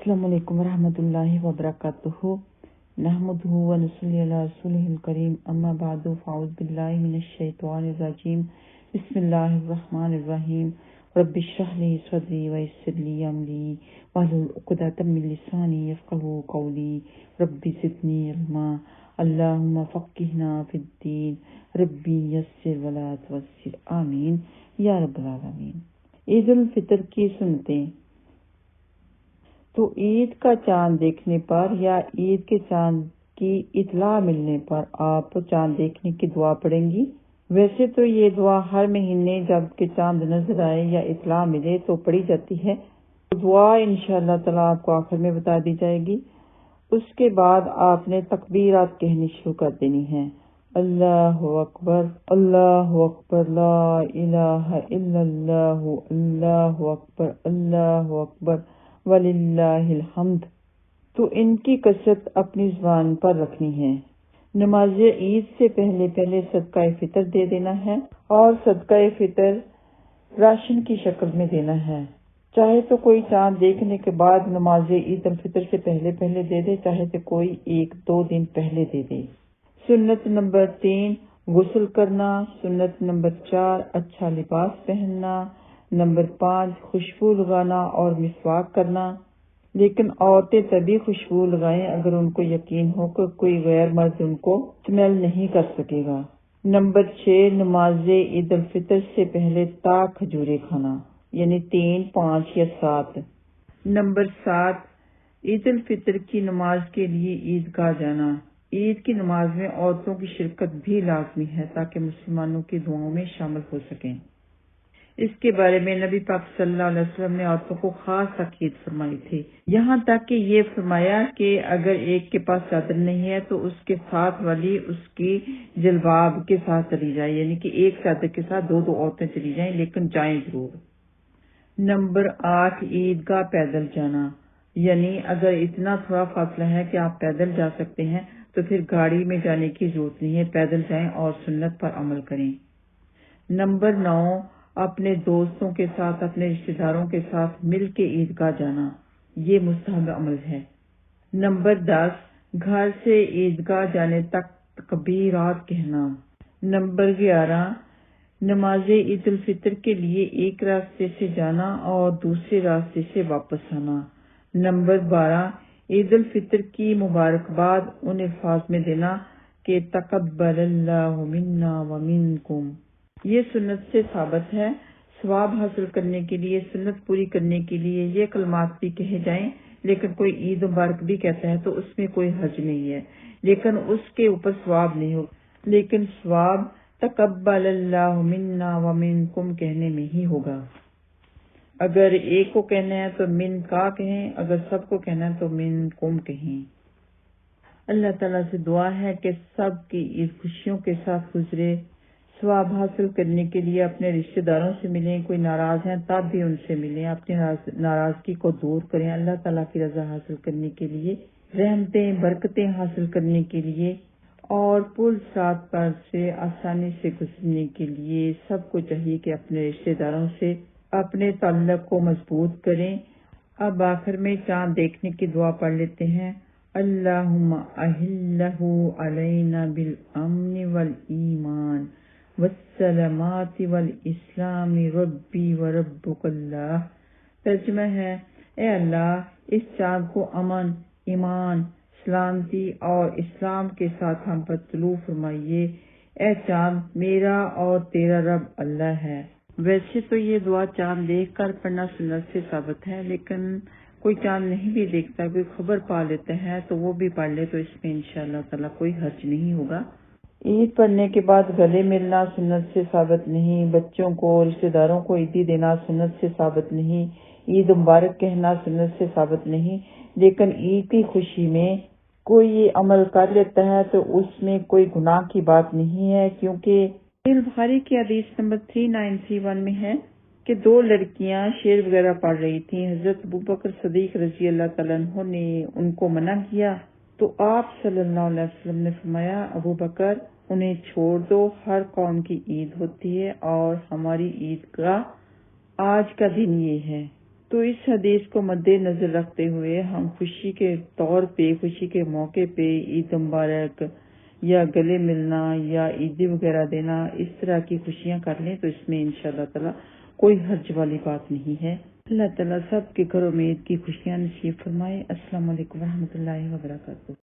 अस्सलामु अलैकुम वरहमतुल्लाहि वबरकातुहू नहमदुहू व नसल्ली अला रसूलिहिल करीम अम्मा बादु फ़अऊज़ु बिल्लाहि मिनश शैतानिर रजीम बिस्मिल्लाहिर रहमानिर रहीम रब्बि इश्रह ली सदरी व यस्सिर ली अमरी वहलुल उक़दतम मिन लिसानी यफ़क़हू क़ौली रब्बि ज़िदनी इल्मा अल्लाहुम्मा फ़क़्क़िहना फ़िद्दीन रब्बी यस्सिर वला तुअस्सिर आमीन या रब्बल आलमीन। ईद उल फितर की सुन्नतें। तो ईद का चांद देखने पर या ईद के चांद की इत्तला मिलने पर आप चांद देखने की दुआ पढ़ेंगी। वैसे तो ये दुआ हर महीने जब के चांद नजर आए या इत्तला मिले तो पढ़ी जाती है। तो दुआ इंशाअल्लाह ताला आपको आखिर में बता दी जाएगी। उसके बाद आपने तकबीरात कहनी शुरू कर देनी है। अल्लाहु अकबर, ला इलाहा इल्लल्लाहु, अल्लाहु अकबर वलिल्लाहिल हम्द। तो इनकी कसरत अपनी ज़ुबान पर रखनी है। नमाज ईद से पहले सदका फितर दे देना है और सदका फितर राशन की शक्ल में देना है। चाहे तो कोई चांद देखने के बाद नमाज ईद उल फितर से पहले दे दे, चाहे तो कोई 1-2 दिन पहले दे दे। सुन्नत नंबर 3 गुस्ल करना। सुन्नत नंबर 4 अच्छा लिबास पहनना। नंबर 5 खुशबू लगाना और मिसवाक करना। लेकिन औरतें तभी खुशबू लगाएं अगर उनको यकीन हो कि कोई गैर मर्द उनको स्मेल नहीं कर सकेगा। नंबर 6 नमाज ईद उल फितर से पहले ता खजूरे खाना, यानी 3, 5 या 7। नंबर 7 ईद उल फितर की नमाज के लिए ईदगाह जाना। ईद की नमाज में औरतों की शिरकत भी लाजमी है ताकि मुसलमानों की दुआओं में शामिल हो सकें। इसके बारे में नबी पाक सल्लल्लाहु अलैहि वसल्लम ने औरतों को खास ताकीद फरमाई थी। यहाँ तक कि ये फरमाया कि अगर एक के पास चादर नहीं है तो उसके साथ वाली उसकी जलबाब के साथ चली जाए, यानी कि एक चादर के साथ 2 औरतें चली जाएं, लेकिन जाएं जरूर। नंबर 8 ईदगाह पैदल जाना, यानी अगर इतना थोड़ा फासला है कि आप पैदल जा सकते हैं तो फिर गाड़ी में जाने की जरूरत नहीं है, पैदल जाएं और सुन्नत पर अमल करें। नंबर 9 अपने दोस्तों के साथ, अपने रिश्तेदारों के साथ मिल के ईदगाह जाना, ये मुस्तहब अमल है। नंबर 10 घर से ईदगाह जाने तक तकबीरात कहना। नंबर 11 नमाज ईद उल फितर के लिए एक रास्ते से जाना और दूसरे रास्ते से वापस आना। नंबर 12 ईद उल फितर की मुबारकबाद उन अल्फाज में देना कि तक़ब्बलल्लाहु मिन्ना व मिनकुम। ये सुन्नत से साबित है। सवाब हासिल करने के लिए, सुन्नत पूरी करने के लिए ये कलमात भी कहे जाएं, लेकिन कोई ईद मुबारक भी कहता है तो उसमें कोई हर्ज नहीं है, लेकिन उसके ऊपर सवाब नहीं हो, लेकिन सवाब तक़ब्बलल्लाहु मिन्ना व मिनकुम कहने में ही होगा। अगर एक को कहना है तो मिन का कहें, अगर सबको कहना है तो मिन कुम कहें। अल्लाह ताला से दुआ है कि सब की ईद खुशियों के साथ गुजरे। सवाब हासिल करने के लिए अपने रिश्तेदारों से मिलें, कोई नाराज हैं तब भी उनसे मिलें, अपनी नाराजगी को दूर करें। अल्लाह ताला की रजा हासिल करने के लिए, रहमतें बरकतें हासिल करने के लिए और पुल सात पर से आसानी से गुजरने के लिए सबको चाहिए कि अपने रिश्तेदारों से अपने ताल्लुक को मजबूत करें। अब आखिर में चांद देखने की दुआ पढ़ लेते हैं। अल्लाहुम्मा अहिल्लहु अलैना बिल अम्नि वल ईमान वस्सलामती वल इस्लामी रब्बी व रब्बुकल्लाह। तर्जुमा है, ए अल्लाह इस चांद को अमन, ईमान, सलामती और इस्लाम के साथ हम पर तुलू फरमाइए। ए चांद मेरा और तेरा रब अल्लाह है। वैसे तो ये दुआ चांद देखकर पढ़ना सुन्नत से साबित है, लेकिन कोई चांद नहीं भी देखता, कोई खबर पा लेता है तो वो भी पढ़ ले तो इसमें इंशाअल्लाह ताला कोई हर्ज नहीं होगा। ईद पढ़ने के बाद गले मिलना सुन्नत से साबित नहीं। बच्चों को, रिश्तेदारों को ईदी देना सुन्नत से साबित नहीं। ईद मुबारक कहना सुन्नत से साबित नहीं। लेकिन ईद की खुशी में कोई ये अमल कर लेता है तो उसमें कोई गुनाह की बात नहीं है, क्योंकि बुखारी की हदीस नंबर 3931 में है कि 2 लड़कियां शेर वगैरह पढ़ रही थीं। हजरत अबू बकर सदीक रजी अल्लाह तआला अन्हु ने उनको मना किया तो आप सल्लल्लाहु अलैहि वसल्लम ने फरमाया, अबू बकर उन्हें छोड़ दो, हर कौम की ईद होती है और हमारी ईद का आज का दिन ये है। تو اس حدیث کو مد نظر رکھتے ہوئے ہم خوشی کے طور پہ، خوشی کے موقع پہ عید مبارک یا گلے ملنا یا عیدی وغیرہ دینا، اس طرح کی خوشیاں کر لیں تو اس میں انشاءاللہ تعالی کوئی حرج والی بات نہیں ہے۔ اللہ تعالیٰ سب کے گھروں میں عید کی خوشیاں نصیب فرمائے۔ السلام علیکم ورحمۃ اللہ وبرکاتہ۔